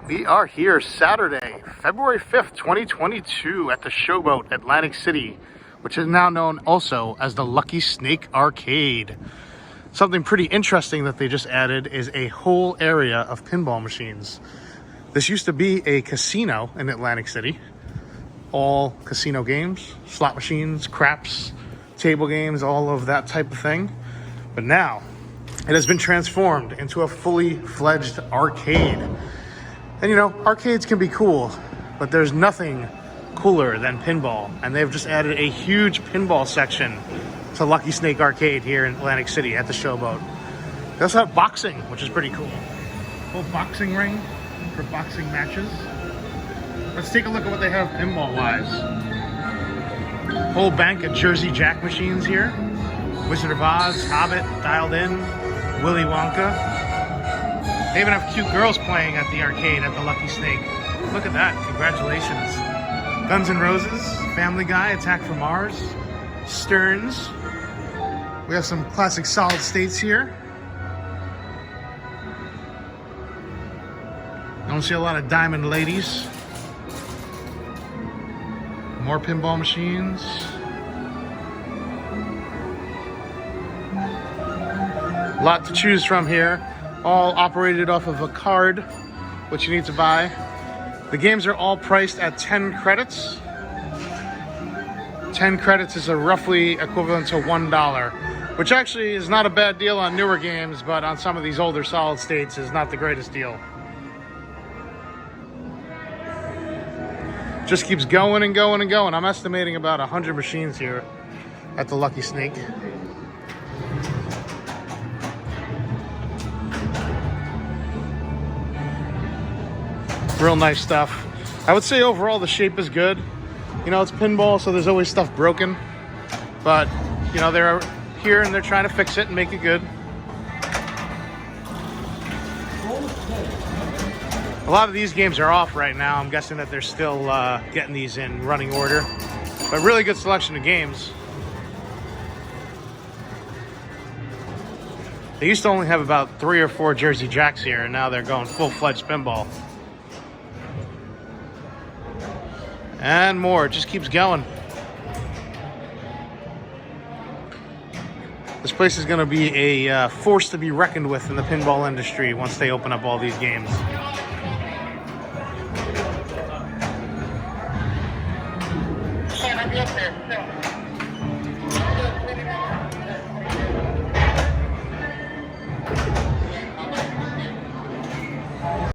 We are here Saturday, February 5th, 2022 at the Showboat, Atlantic City, which is now known also as the Lucky Snake Arcade. Something pretty interesting that they just added is a whole area of pinball machines. This used to be a casino in Atlantic City. All casino games, slot machines, craps, table games, all of that type of thing. But now it has been transformed into a fully fledged arcade. And you know, arcades can be cool, but there's nothing cooler than pinball. And they've just added a huge pinball section to Lucky Snake Arcade here in Atlantic City at the Showboat. They also have boxing, which is pretty cool. Full boxing ring for boxing matches. Let's take a look at what they have pinball-wise. Whole bank of Jersey Jack machines here. Wizard of Oz, Hobbit, dialed in, Willy Wonka. They even have cute girls playing at the arcade at the Lucky Snake. Look at that, congratulations. Guns N' Roses, Family Guy, Attack from Mars, Stearns. We have some classic solid states here. Don't see a lot of diamond ladies. More pinball machines. A lot to choose from here. All operated off of a card, which you need to buy. The games are all priced at 10 credits. 10 credits is roughly equivalent to $1, which actually is not a bad deal on newer games, but on some of these older solid states is not the greatest deal. Just keeps going and going and going. I'm estimating about 100 machines here at the Lucky Snake. Real nice stuff. I would say overall the shape is good. You know, it's pinball, so there's always stuff broken. But, you know, they're here and they're trying to fix it and make it good. A lot of these games are off right now. I'm guessing that they're still getting these in running order. But really good selection of games. They used to only have about 3 or 4 Jersey Jacks here, and now they're going full-fledged pinball. And more, it just keeps going. This place is going to be a force to be reckoned with in the pinball industry once they open up all these games.